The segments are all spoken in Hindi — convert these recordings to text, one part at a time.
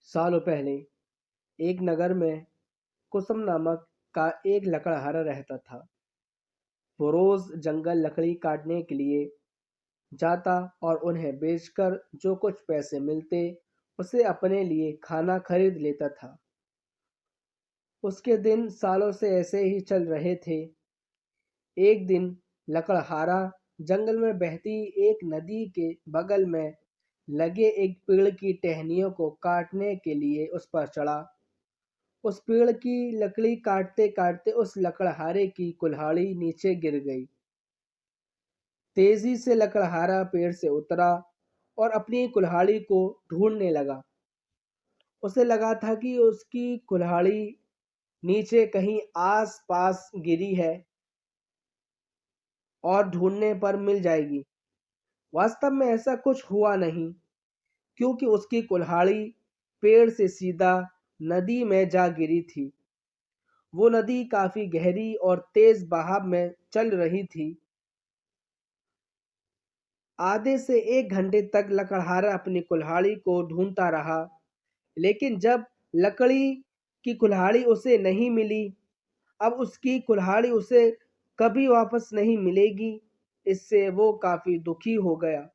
सालों पहले एक नगर में कुसुम नामक का एक लकड़हारा रहता था। वो रोज जंगल लकड़ी काटने के लिए जाता और उन्हें बेचकर जो कुछ पैसे मिलते उसे अपने लिए खाना खरीद लेता था। उसके दिन सालों से ऐसे ही चल रहे थे। एक दिन लकड़हारा जंगल में बहती एक नदी के बगल में लगे एक पेड़ की टहनियों को काटने के लिए उस पर चढ़ा। उस पेड़ की लकड़ी काटते काटते उस लकड़हारे की कुल्हाड़ी नीचे गिर गई। तेजी से लकड़हारा पेड़ से उतरा और अपनी कुल्हाड़ी को ढूंढने लगा। उसे लगा था कि उसकी कुल्हाड़ी नीचे कहीं आस पास गिरी है और ढूंढने पर मिल जाएगी। वास्तव में ऐसा कुछ हुआ नहीं, क्योंकि उसकी कुल्हाड़ी पेड़ से सीधा नदी में जा गिरी थी। वो नदी काफी गहरी और तेज बहाव में चल रही थी। आधे से 1 घंटे तक लकड़हारा अपनी कुल्हाड़ी को ढूंढता रहा, लेकिन जब लकड़ी की कुल्हाड़ी उसे नहीं मिली, अब उसकी कुल्हाड़ी उसे कभी वापस नहीं मिलेगी। इससे वो काफी दुखी हो गया।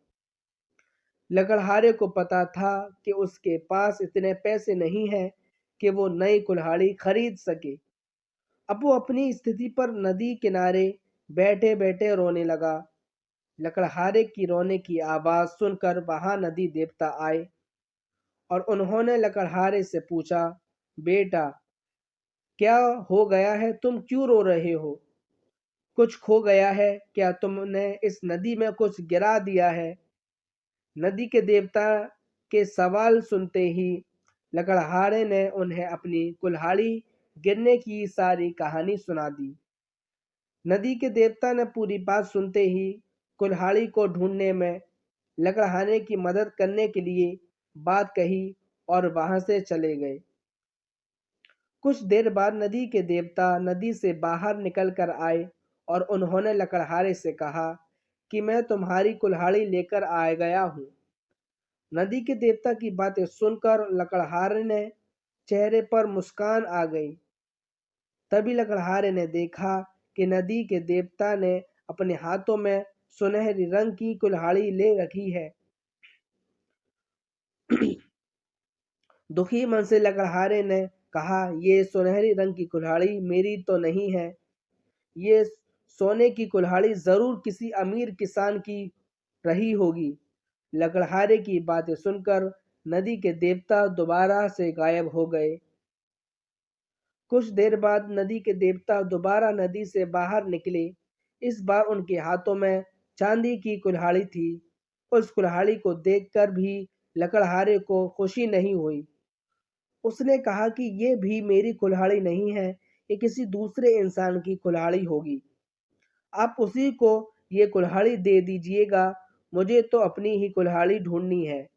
लकड़हारे को पता था कि उसके पास इतने पैसे नहीं हैं कि वो नई कुल्हाड़ी खरीद सके। अब वो अपनी स्थिति पर नदी किनारे बैठे बैठे रोने लगा। लकड़हारे की रोने की आवाज सुनकर वहां नदी देवता आए और उन्होंने लकड़हारे से पूछा, बेटा, क्या हो गया है? तुम क्यों रो रहे हो? कुछ खो गया है क्या? तुमने इस नदी में कुछ गिरा दिया है? नदी के देवता के सवाल सुनते ही लकड़हारे ने उन्हें अपनी कुल्हाड़ी गिरने की सारी कहानी सुना दी। नदी के देवता ने पूरी बात सुनते ही कुल्हाड़ी को ढूंढने में लकड़हारे की मदद करने के लिए बात कही और वहां से चले गए। कुछ देर बाद नदी के देवता नदी से बाहर निकल कर आए और उन्होंने लकड़हारे से कहा कि मैं तुम्हारी कुल्हाड़ी लेकर आ गया हूँ। नदी के देवता की बातें सुनकर लकड़हारे ने चेहरे पर मुस्कान आ गई। तभी लकड़हारे ने देखा कि नदी के देवता ने अपने हाथों में सुनहरी रंग की कुल्हाड़ी ले रखी है। दुखी मन से लकड़हारे ने कहा, ये सुनहरी रंग की कुल्हाड़ी मेरी तो नहीं है। ये सोने की कुल्हाड़ी जरूर किसी अमीर किसान की रही होगी। लकड़हारे की बातें सुनकर नदी के देवता दोबारा से गायब हो गए। कुछ देर बाद नदी के देवता दोबारा नदी से बाहर निकले। इस बार उनके हाथों में चांदी की कुल्हाड़ी थी। उस कुल्हाड़ी को देखकर भी लकड़हारे को खुशी नहीं हुई। उसने कहा कि ये भी मेरी कुल्हाड़ी नहीं है, ये किसी दूसरे इंसान की कुल्हाड़ी होगी। आप उसी को ये कुल्हाड़ी दे दीजिएगा, मुझे तो अपनी ही कुल्हाड़ी ढूंढनी है।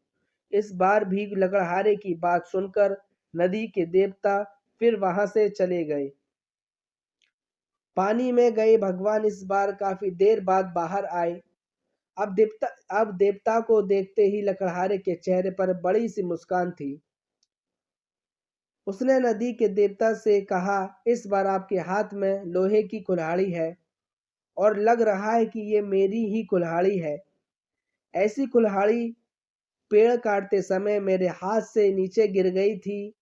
इस बार भी लकड़हारे की बात सुनकर नदी के देवता फिर वहां से चले गए। पानी में गए भगवान इस बार काफी देर बाद बाहर आए। अब देवता को देखते ही लकड़हारे के चेहरे पर बड़ी सी मुस्कान थी। उसने नदी के देवता से कहा, इस बार आपके हाथ में लोहे की कुल्हाड़ी है और लग रहा है कि ये मेरी ही कुल्हाड़ी है। ऐसी कुल्हाड़ी पेड़ काटते समय मेरे हाथ से नीचे गिर गई थी।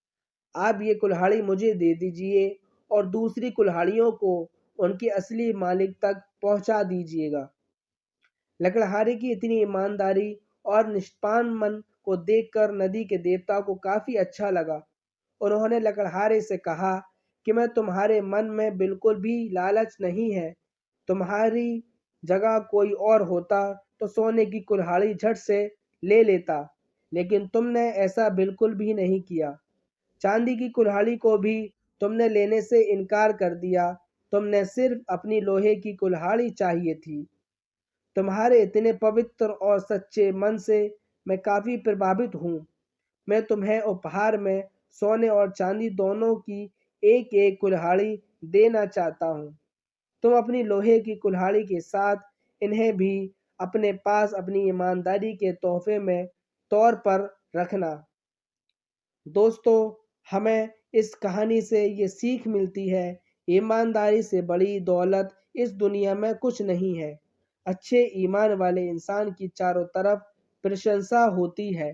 आप ये कुल्हाड़ी मुझे दे दीजिए और दूसरी कुल्हाड़ियों को उनके असली मालिक तक पहुंचा दीजिएगा। लकड़हारे की इतनी ईमानदारी और निष्पान मन को देखकर नदी के देवता को काफी अच्छा लगा। उन्होंने लकड़हारे से कहा कि मैं तुम्हारे मन में बिल्कुल भी लालच नहीं है। तुम्हारी जगह कोई और होता तो सोने की कुल्हाड़ी झट से ले लेता, लेकिन तुमने ऐसा बिल्कुल भी नहीं किया। चांदी की कुल्हाड़ी को भी तुमने लेने से इनकार कर दिया। तुमने सिर्फ अपनी लोहे की कुल्हाड़ी चाहिए थी। तुम्हारे इतने पवित्र और सच्चे मन से मैं काफी प्रभावित हूँ। मैं तुम्हें उपहार में सोने और चांदी दोनों की एक एक कुल्हाड़ी देना चाहता हूँ। तुम अपनी लोहे की कुल्हाड़ी के साथ इन्हें भी अपने पास अपनी ईमानदारी के तोहफे में तौर पर रखना। दोस्तों, हमें इस कहानी से ये सीख मिलती है, ईमानदारी से बड़ी दौलत इस दुनिया में कुछ नहीं है। अच्छे ईमान वाले इंसान की चारों तरफ प्रशंसा होती है।